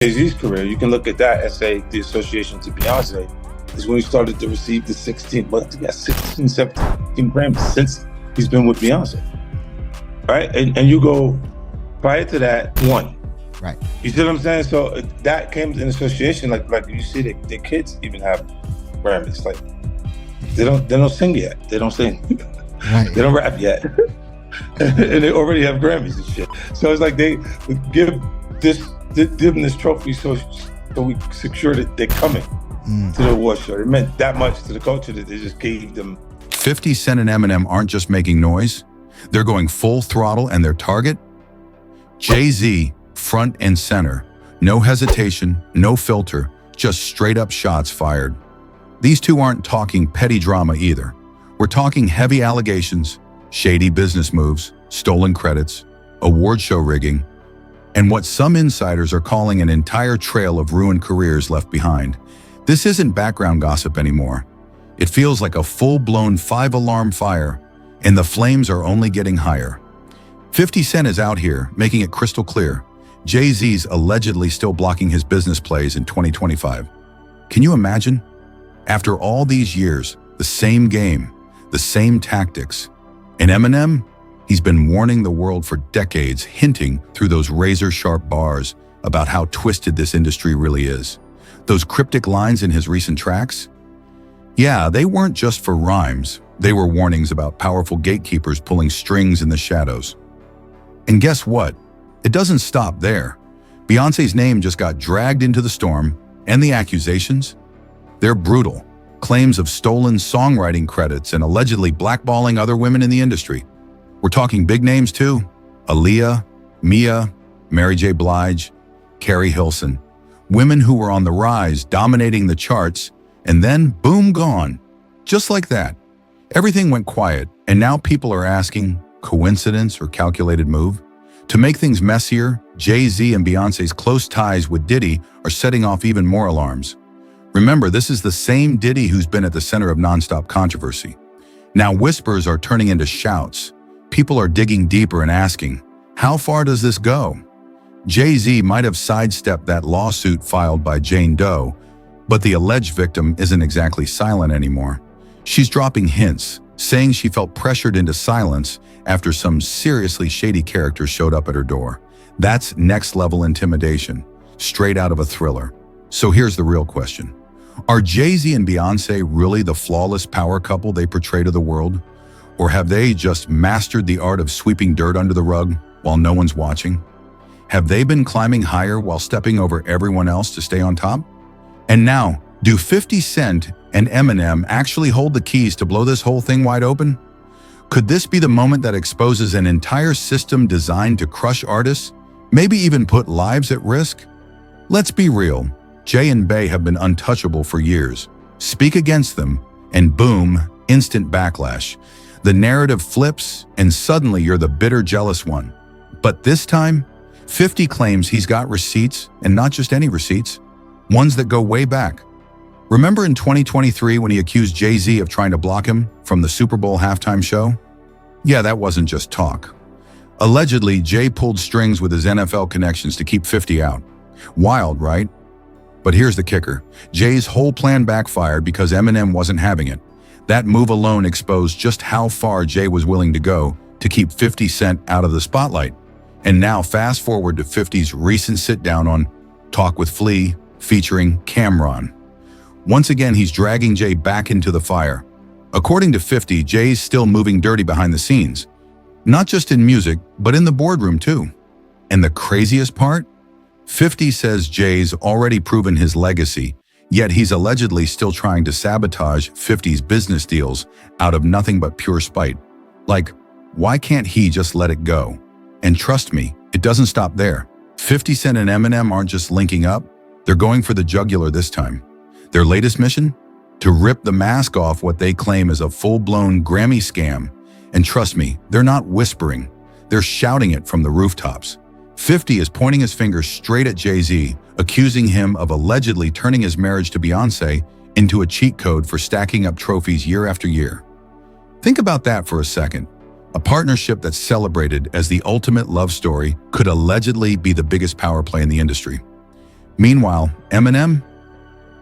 Jay-Z's career, you can look at that and say the association to Beyonce is when he started to receive the 16, well, he got 16, 17 Grammys since he's been with Beyonce, right? And you go, prior to that, one. Right. You see what I'm saying? So that came in association, like you see their kids even have Grammys. Like they don't sing yet. They don't sing. Right. They don't rap yet. And they already have Grammys and shit. So it's like they give them this trophy so we secure that they're coming to the award show. It meant that much to the culture that they just gave them. 50 Cent and Eminem aren't just making noise. They're going full throttle, and their target? Jay-Z, front and center. No hesitation, no filter, just straight up shots fired. These two aren't talking petty drama either. We're talking heavy allegations, shady business moves, stolen credits, award show rigging, and what some insiders are calling an entire trail of ruined careers left behind. This isn't background gossip anymore. It feels like a full-blown 5-alarm fire, and the flames are only getting higher. 50 Cent is out here, making it crystal clear. Jay-Z's allegedly still blocking his business plays in 2025. Can you imagine? After all these years, the same game, the same tactics. And Eminem, he's been warning the world for decades, hinting through those razor-sharp bars about how twisted this industry really is. Those cryptic lines in his recent tracks? Yeah, they weren't just for rhymes. They were warnings about powerful gatekeepers pulling strings in the shadows. And guess what? It doesn't stop there. Beyonce's name just got dragged into the storm, and the accusations? They're brutal. Claims of stolen songwriting credits and allegedly blackballing other women in the industry. We're talking big names too. Aaliyah, Mia, Mary J. Blige, Carrie Hilson. Women who were on the rise, dominating the charts, and then boom, gone. Just like that. Everything went quiet, and now people are asking, coincidence or calculated move? To make things messier, Jay-Z and Beyonce's close ties with Diddy are setting off even more alarms. Remember, this is the same Diddy who's been at the center of nonstop controversy. Now whispers are turning into shouts. People are digging deeper and asking, how far does this go? Jay-Z might have sidestepped that lawsuit filed by Jane Doe, but the alleged victim isn't exactly silent anymore. She's dropping hints, saying she felt pressured into silence after some seriously shady characters showed up at her door. That's next-level intimidation, straight out of a thriller. So here's the real question. Are Jay-Z and Beyonce really the flawless power couple they portray to the world? Or have they just mastered the art of sweeping dirt under the rug while no one's watching? Have they been climbing higher while stepping over everyone else to stay on top? And now, do 50 Cent and Eminem actually hold the keys to blow this whole thing wide open? Could this be the moment that exposes an entire system designed to crush artists, maybe even put lives at risk? Let's be real. Jay and Bey have been untouchable for years. Speak against them, and boom, instant backlash. The narrative flips, and suddenly you're the bitter, jealous one. But this time, 50 claims he's got receipts, and not just any receipts, ones that go way back. Remember in 2023 when he accused Jay-Z of trying to block him from the Super Bowl halftime show? Yeah, that wasn't just talk. Allegedly, Jay pulled strings with his NFL connections to keep 50 out. Wild, right? But here's the kicker. Jay's whole plan backfired because Eminem wasn't having it. That move alone exposed just how far Jay was willing to go to keep 50 Cent out of the spotlight. And now fast forward to 50's recent sit-down on Talk with Flea featuring Cameron. Once again, he's dragging Jay back into the fire. According to 50, Jay's still moving dirty behind the scenes. Not just in music, but in the boardroom too. And the craziest part? 50 says Jay's already proven his legacy, yet he's allegedly still trying to sabotage 50's business deals out of nothing but pure spite. Like, why can't he just let it go? And trust me, it doesn't stop there. 50 Cent and Eminem aren't just linking up, they're going for the jugular this time. Their latest mission? To rip the mask off what they claim is a full-blown Grammy scam. And trust me, they're not whispering, they're shouting it from the rooftops. 50 is pointing his finger straight at Jay-Z, accusing him of allegedly turning his marriage to Beyonce into a cheat code for stacking up trophies year after year. Think about that for a second. A partnership that's celebrated as the ultimate love story could allegedly be the biggest power play in the industry. Meanwhile, Eminem,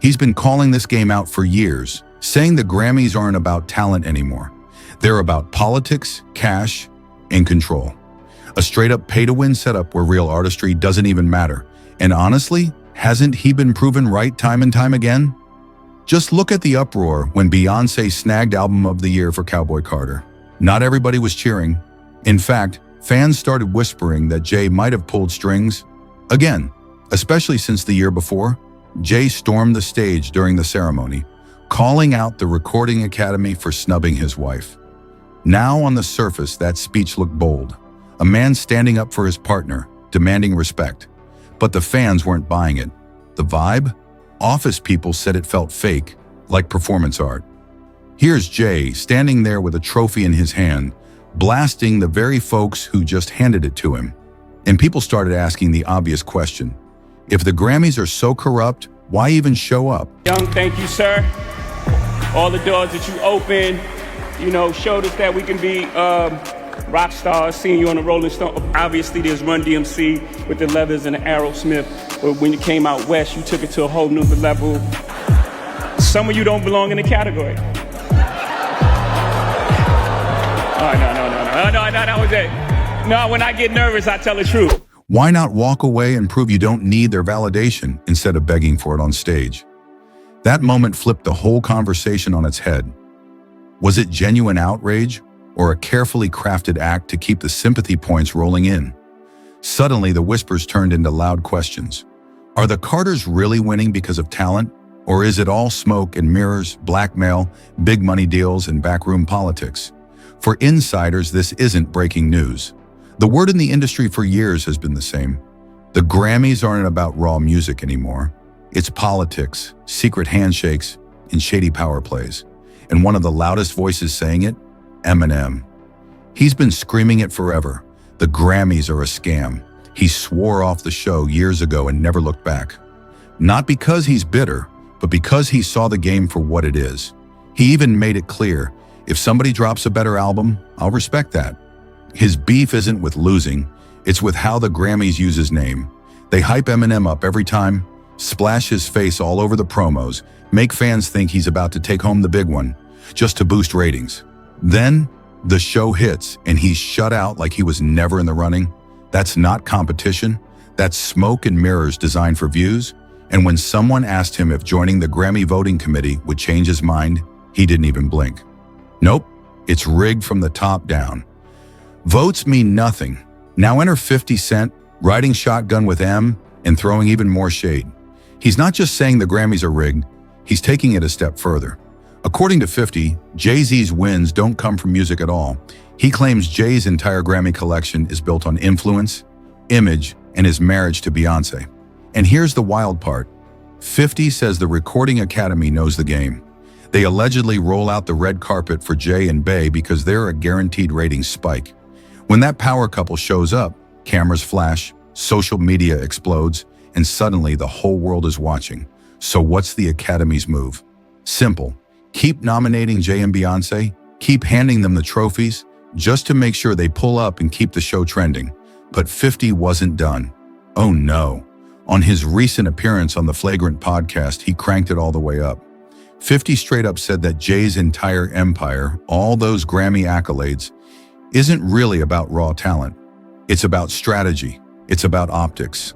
he's been calling this game out for years, saying the Grammys aren't about talent anymore. They're about politics, cash, and control. A straight-up pay-to-win setup where real artistry doesn't even matter. And honestly, hasn't he been proven right time and time again? Just look at the uproar when Beyonce snagged Album of the Year for Cowboy Carter. Not everybody was cheering. In fact, fans started whispering that Jay might have pulled strings. Again, especially since the year before, Jay stormed the stage during the ceremony, calling out the Recording Academy for snubbing his wife. Now on the surface, that speech looked bold. A man standing up for his partner, demanding respect. But the fans weren't buying it. The vibe? Office people said it felt fake, like performance art. Here's Jay standing there with a trophy in his hand, blasting the very folks who just handed it to him. And people started asking the obvious question. If the Grammys are so corrupt, why even show up? Young, thank you, sir. All the doors that you opened, showed us that we can be rock stars, seeing you on the Rolling Stone. Obviously, there's Run DMC with the Leathers and the Aerosmith. But when you came out west, you took it to a whole new level. Some of you don't belong in the category. Oh, no, that was it. No, when I get nervous, I tell the truth. Why not walk away and prove you don't need their validation instead of begging for it on stage? That moment flipped the whole conversation on its head. Was it genuine outrage or a carefully crafted act to keep the sympathy points rolling in? Suddenly, the whispers turned into loud questions. Are the Carters really winning because of talent? Or is it all smoke and mirrors, blackmail, big money deals, and backroom politics? For insiders, this isn't breaking news. The word in the industry for years has been the same. The Grammys aren't about raw music anymore. It's politics, secret handshakes, and shady power plays. And one of the loudest voices saying it, Eminem. He's been screaming it forever. The Grammys are a scam. He swore off the show years ago and never looked back. Not because he's bitter, but because he saw the game for what it is. He even made it clear, if somebody drops a better album, I'll respect that. His beef isn't with losing, it's with how the Grammys use his name. They hype Eminem up every time, splash his face all over the promos, make fans think he's about to take home the big one, just to boost ratings. Then, the show hits and he's shut out like he was never in the running. That's not competition, that's smoke and mirrors designed for views. And when someone asked him if joining the Grammy voting committee would change his mind, he didn't even blink. Nope, it's rigged from the top down. Votes mean nothing. Now enter 50 Cent, riding shotgun with M and throwing even more shade. He's not just saying the Grammys are rigged, he's taking it a step further. According to 50, Jay-Z's wins don't come from music at all. He claims Jay's entire Grammy collection is built on influence, image, and his marriage to Beyonce. And here's the wild part. 50 says the Recording Academy knows the game. They allegedly roll out the red carpet for Jay and Bey because they're a guaranteed ratings spike. When that power couple shows up, cameras flash, social media explodes, and suddenly the whole world is watching. So what's the Academy's move? Simple. Keep nominating Jay and Beyonce, keep handing them the trophies, just to make sure they pull up and keep the show trending. But 50 wasn't done. Oh no. On his recent appearance on the Flagrant podcast, he cranked it all the way up. 50 straight up said that Jay's entire empire, all those Grammy accolades, isn't really about raw talent. It's about strategy. It's about optics.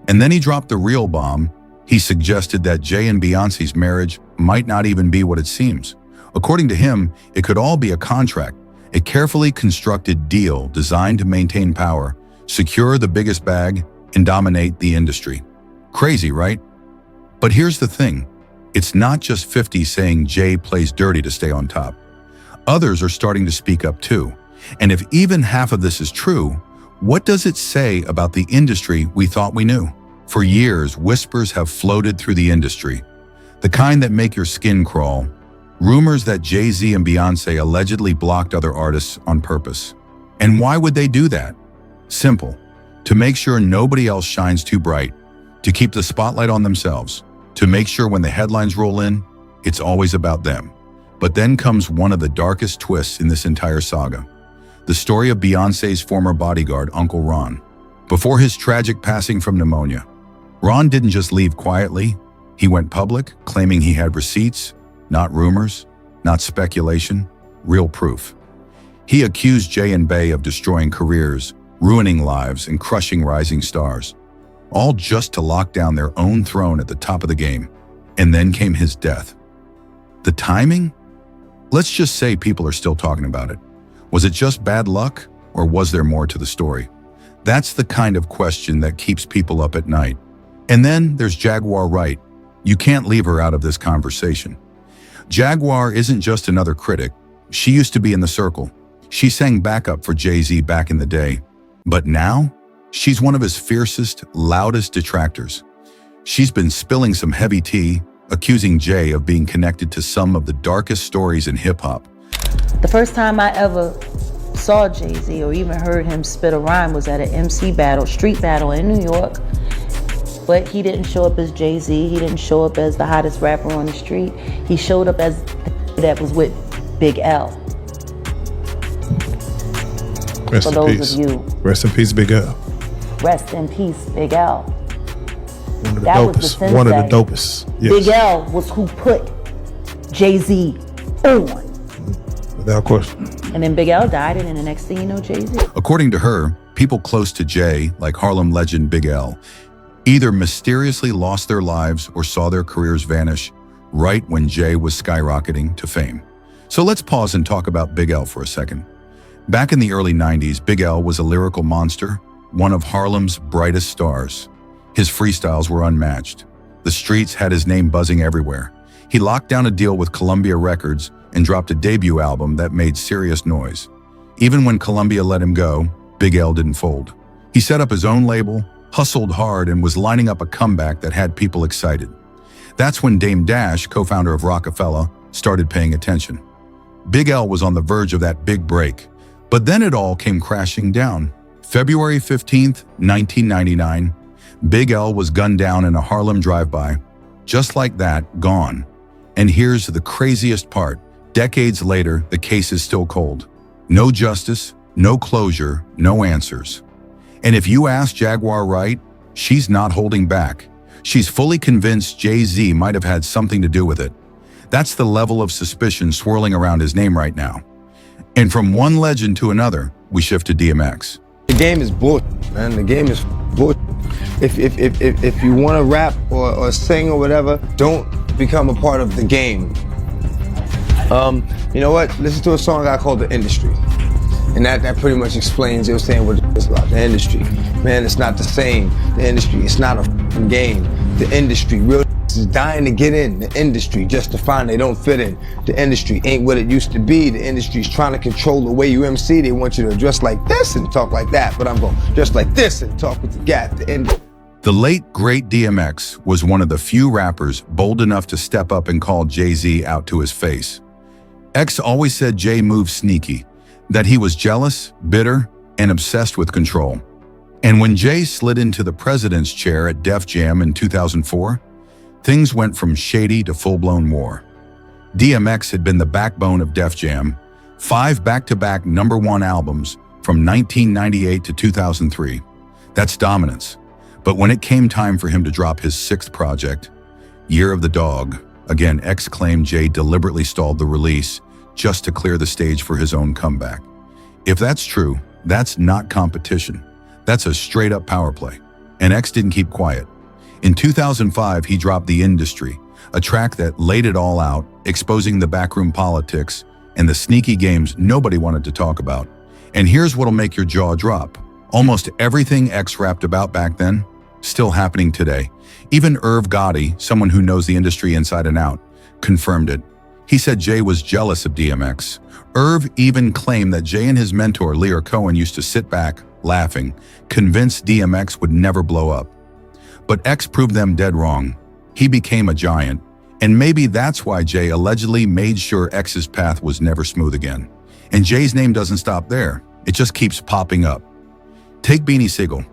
And then he dropped the real bomb. He suggested that Jay and Beyonce's marriage might not even be what it seems. According to him, it could all be a contract, a carefully constructed deal designed to maintain power, secure the biggest bag, and dominate the industry. Crazy, right? But here's the thing. It's not just 50 saying Jay plays dirty to stay on top. Others are starting to speak up too. And if even half of this is true, what does it say about the industry we thought we knew? For years, whispers have floated through the industry. The kind that make your skin crawl. Rumors that Jay-Z and Beyoncé allegedly blocked other artists on purpose. And why would they do that? Simple. To make sure nobody else shines too bright. To keep the spotlight on themselves. To make sure when the headlines roll in, it's always about them. But then comes one of the darkest twists in this entire saga. The story of Beyoncé's former bodyguard, Uncle Ron. Before his tragic passing from pneumonia, Ron didn't just leave quietly. He went public, claiming he had receipts, not rumors, not speculation, real proof. He accused Jay and Bey of destroying careers, ruining lives, and crushing rising stars, all just to lock down their own throne at the top of the game. And then came his death. The timing? Let's just say people are still talking about it. Was it just bad luck, or was there more to the story? That's the kind of question that keeps people up at night. And then there's Jaguar Wright. You can't leave her out of this conversation. Jaguar isn't just another critic. She used to be in the circle. She sang backup for Jay-Z back in the day. But now, she's one of his fiercest, loudest detractors. She's been spilling some heavy tea, accusing Jay of being connected to some of the darkest stories in hip-hop. The first time I ever saw Jay-Z or even heard him spit a rhyme was at an MC battle, street battle in New York. But he didn't show up as Jay-Z. He didn't show up as the hottest rapper on the street. He showed up as the that was with Big L. Rest For in those peace. of you, Rest in peace, Big L. rest in peace, Big L. One of the That was the dopest. sensei. One of the dopest. Yes. Big L was who put Jay-Z on. Without question. And then Big L died, and then the next thing you know, Jay-Z. According to her, people close to Jay, like Harlem legend Big L, either mysteriously lost their lives or saw their careers vanish right when Jay was skyrocketing to fame. So let's pause and talk about Big L for a second. Back in the early 90s, Big L was a lyrical monster, one of Harlem's brightest stars. His freestyles were unmatched. The streets had his name buzzing everywhere. He locked down a deal with Columbia Records and dropped a debut album that made serious noise. Even when Columbia let him go, Big L didn't fold. He set up his own label, hustled hard, and was lining up a comeback that had people excited. That's when Dame Dash, co-founder of Rockefeller, started paying attention. Big L was on the verge of that big break, but then it all came crashing down. February 15th, 1999, Big L was gunned down in a Harlem drive-by. Just like that, gone. And here's the craziest part. Decades later, the case is still cold. No justice, no closure, no answers. And if you ask Jaguar Wright, she's not holding back. She's fully convinced Jay-Z might have had something to do with it. That's the level of suspicion swirling around his name right now. And from one legend to another, we shift to DMX. The game is bullshit, man. The game is bullshit. If you want to rap or sing or whatever, don't become a part of the game. You know what? Listen to a song I called The Industry. And that pretty much explains, it was saying what it's about, the industry. Man, it's not the same. The industry, it's not a f***ing game. The industry, real is dying to get in the industry just to find they don't fit in. The industry ain't what it used to be. The industry's trying to control the way you MC. They want you to dress like this and talk like that, but I'm going to dress like this and talk with the gap. The late, great DMX was one of the few rappers bold enough to step up and call Jay-Z out to his face. X always said Jay moved sneaky, that he was jealous, bitter, and obsessed with control. And when Jay slid into the president's chair at Def Jam in 2004, things went from shady to full-blown war. DMX had been the backbone of Def Jam, 5 back-to-back #1 albums from 1998 to 2003. That's dominance. But when it came time for him to drop his 6th project, Year of the Dog, again, X claimed Jay deliberately stalled the release just to clear the stage for his own comeback. If that's true, that's not competition. That's a straight-up power play. And X didn't keep quiet. In 2005, he dropped The Industry, a track that laid it all out, exposing the backroom politics and the sneaky games nobody wanted to talk about. And here's what'll make your jaw drop. Almost everything X rapped about back then, still happening today. Even Irv Gotti, someone who knows the industry inside and out, confirmed it. He said Jay was jealous of DMX. Irv even claimed that Jay and his mentor, Lear Cohen, used to sit back, laughing, convinced DMX would never blow up. But X proved them dead wrong. He became a giant, and maybe that's why Jay allegedly made sure X's path was never smooth again. And Jay's name doesn't stop there. It just keeps popping up. Take Beanie Sigel.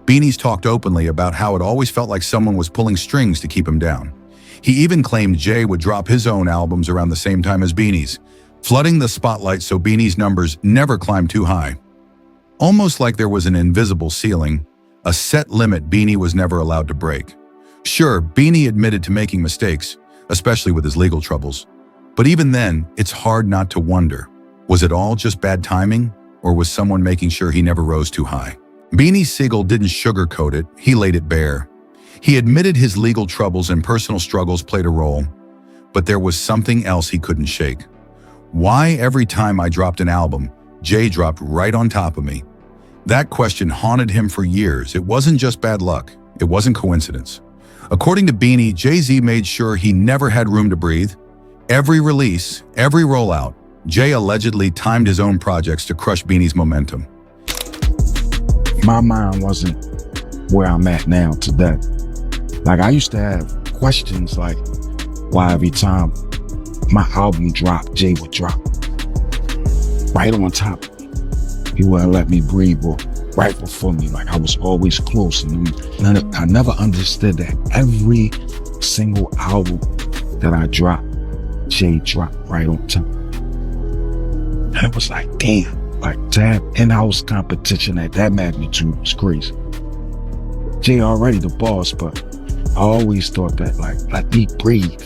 Beanie's talked openly about how it always felt like someone was pulling strings to keep him down. He even claimed Jay would drop his own albums around the same time as Beanie's, flooding the spotlight so Beanie's numbers never climbed too high. Almost like there was an invisible ceiling, a set limit Beanie was never allowed to break. Sure, Beanie admitted to making mistakes, especially with his legal troubles. But even then, it's hard not to wonder, was it all just bad timing, or was someone making sure he never rose too high? Beanie Sigel didn't sugarcoat it, he laid it bare. He admitted his legal troubles and personal struggles played a role, but there was something else he couldn't shake. Why every time I dropped an album, Jay dropped right on top of me? That question haunted him for years. It wasn't just bad luck. It wasn't coincidence. According to Beanie, Jay-Z made sure he never had room to breathe. Every release, every rollout, Jay allegedly timed his own projects to crush Beanie's momentum. My mind wasn't where I'm at now today. Like, I used to have questions like, why every time my album dropped, Jay would drop right on top of me. He wouldn't let me breathe or right before me. Like, I was always close. And I never understood that every single album that I dropped, Jay dropped right on top. And it was like, damn. Like, to have in-house competition at that magnitude was crazy. Jay already the boss, but I always thought that, like, let me breathe.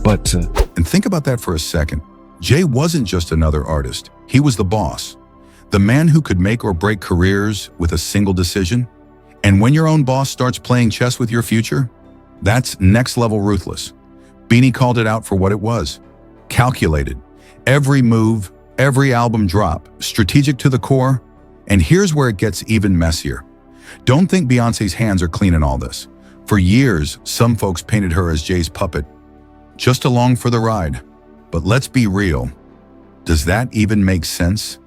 And think about that for a second. Jay wasn't just another artist. He was the boss. The man who could make or break careers with a single decision. And when your own boss starts playing chess with your future, that's next level ruthless. Beanie called it out for what it was. Calculated. Every move, every album drop, strategic to the core. And here's where it gets even messier. Don't think Beyonce's hands are clean in all this. For years, some folks painted her as Jay's puppet, just along for the ride. But let's be real. Does that even make sense?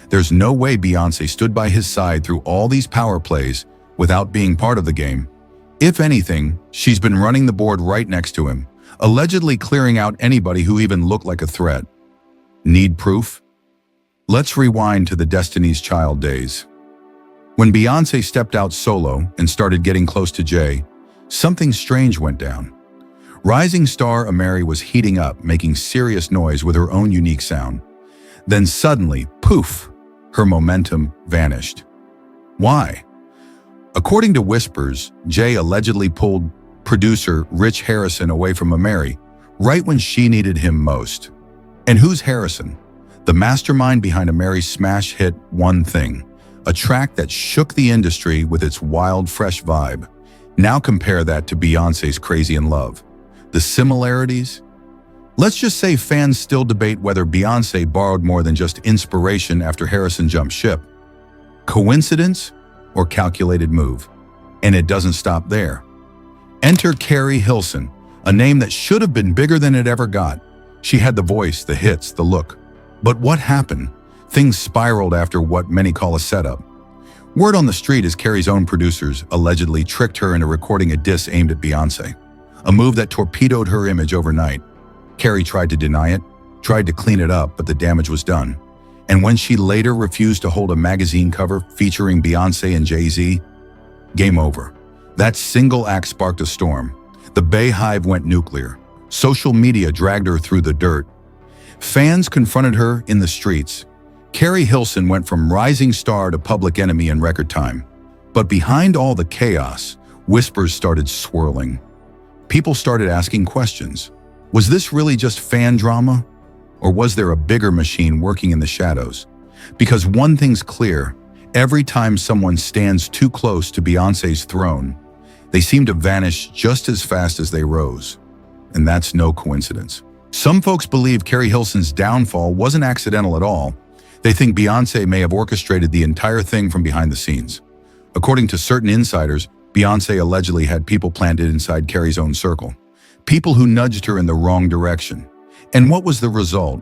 There's no way Beyonce stood by his side through all these power plays without being part of the game. If anything, she's been running the board right next to him, allegedly clearing out anybody who even looked like a threat. Need proof? Let's rewind to the Destiny's Child days. When Beyonce stepped out solo and started getting close to Jay, something strange went down. Rising star Ameri was heating up, making serious noise with her own unique sound. Then suddenly, poof, her momentum vanished. Why? According to whispers, Jay allegedly pulled producer Rich Harrison away from Ameri right when she needed him most. And who's Harrison? The mastermind behind Ameri's smash hit One Thing, a track that shook the industry with its wild, fresh vibe. Now compare that to Beyonce's Crazy in Love. The similarities? Let's just say fans still debate whether Beyonce borrowed more than just inspiration after Harrison jumped ship. Coincidence or calculated move? And it doesn't stop there. Enter Keri Hilson, a name that should have been bigger than it ever got. She had the voice, the hits, the look. But what happened? Things spiraled after what many call a setup. Word on the street is Keri's own producers allegedly tricked her into recording a diss aimed at Beyonce, a move that torpedoed her image overnight. Keri tried to deny it, tried to clean it up, but the damage was done. And when she later refused to hold a magazine cover featuring Beyonce and Jay-Z, game over. That single act sparked a storm. The Bay Hive went nuclear. Social media dragged her through the dirt. Fans confronted her in the streets. Keri Hilson went from rising star to public enemy in record time. But behind all the chaos, whispers started swirling. People started asking questions. Was this really just fan drama? Or was there a bigger machine working in the shadows? Because one thing's clear, every time someone stands too close to Beyonce's throne, they seem to vanish just as fast as they rose. And that's no coincidence. Some folks believe Keri Hilson's downfall wasn't accidental at all. They think Beyonce may have orchestrated the entire thing from behind the scenes. According to certain insiders, Beyonce allegedly had people planted inside Keri's own circle. People who nudged her in the wrong direction. And what was the result?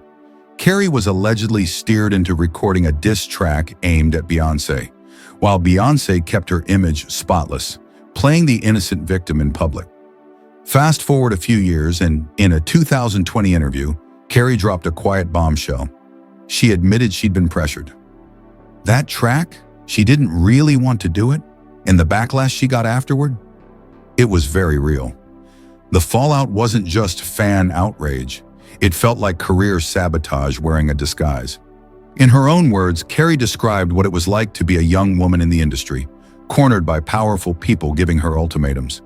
Keri was allegedly steered into recording a diss track aimed at Beyonce, while Beyonce kept her image spotless, playing the innocent victim in public. Fast forward a few years, and in a 2020 interview, Keri dropped a quiet bombshell. She admitted she'd been pressured. That track, she didn't really want to do it, and the backlash she got afterward, it was very real. The fallout wasn't just fan outrage. It felt like career sabotage wearing a disguise. In her own words, Keri described what it was like to be a young woman in the industry, cornered by powerful people giving her ultimatums.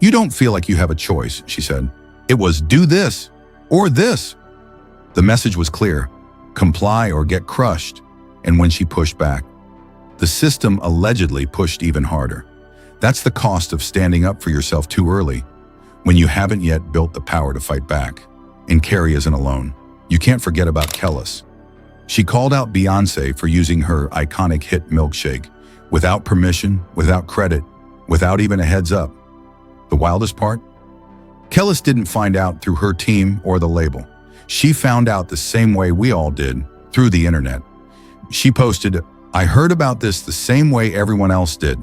You don't feel like you have a choice, she said. It was do this or this. The message was clear: comply or get crushed. And when she pushed back, the system allegedly pushed even harder. That's the cost of standing up for yourself too early, when you haven't yet built the power to fight back. And Carrie isn't alone. You can't forget about Kelis. She called out Beyonce for using her iconic hit Milkshake, without permission, without credit, without even a heads up. The wildest part? Kelis didn't find out through her team or the label. She found out the same way we all did, through the internet. She posted, "I heard about this the same way everyone else did.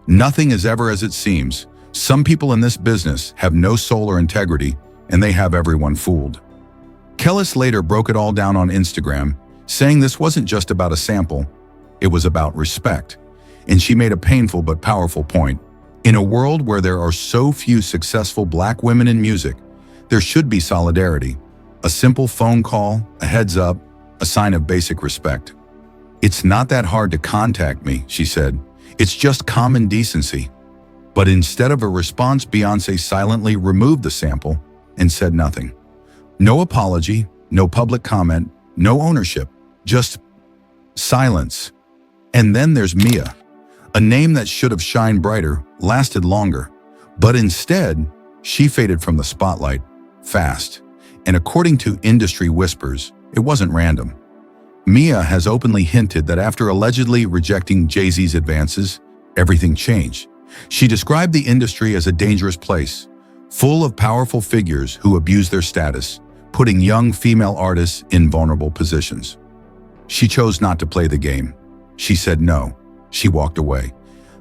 Nothing is ever as it seems. Some people in this business have no soul or integrity, and they have everyone fooled." Kelis later broke it all down on Instagram, saying this wasn't just about a sample, it was about respect. And she made a painful but powerful point. In a world where there are so few successful Black women in music, there should be solidarity. A simple phone call, a heads up, a sign of basic respect. "It's not that hard to contact me," she said. "It's just common decency." But instead of a response, Beyonce silently removed the sample and said nothing. No apology, no public comment, no ownership, just silence. And then there's Mia, a name that should have shined brighter, lasted longer. But instead, she faded from the spotlight, fast. And according to industry whispers, it wasn't random. Mia has openly hinted that after allegedly rejecting Jay-Z's advances, everything changed. She described the industry as a dangerous place, full of powerful figures who abuse their status, putting young female artists in vulnerable positions. She chose not to play the game. She said no. She walked away.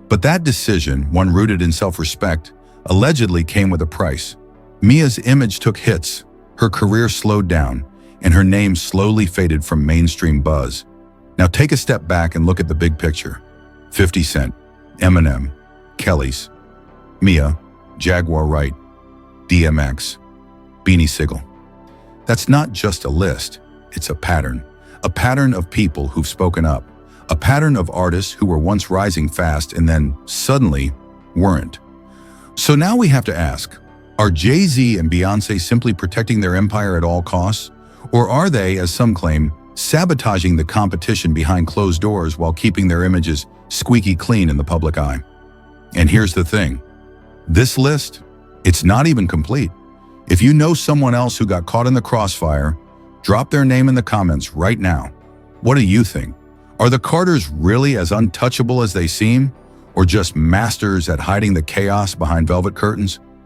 But that decision, one rooted in self-respect, allegedly came with a price. Mia's image took hits, her career slowed down, and her name slowly faded from mainstream buzz. Now take a step back and look at the big picture. 50 Cent, Eminem, Kelis, Mia, Jaguar Wright, DMX, Beanie Sigel. That's not just a list, it's a pattern of people who've spoken up, a pattern of artists who were once rising fast and then suddenly weren't. So now we have to ask, are Jay-Z and Beyoncé simply protecting their empire at all costs? Or are they, as some claim, sabotaging the competition behind closed doors while keeping their images squeaky clean in the public eye? And here's the thing. This list, it's not even complete. If you know someone else who got caught in the crossfire, drop their name in the comments right now. What do you think? Are the Carters really as untouchable as they seem? Or just masters at hiding the chaos behind velvet curtains?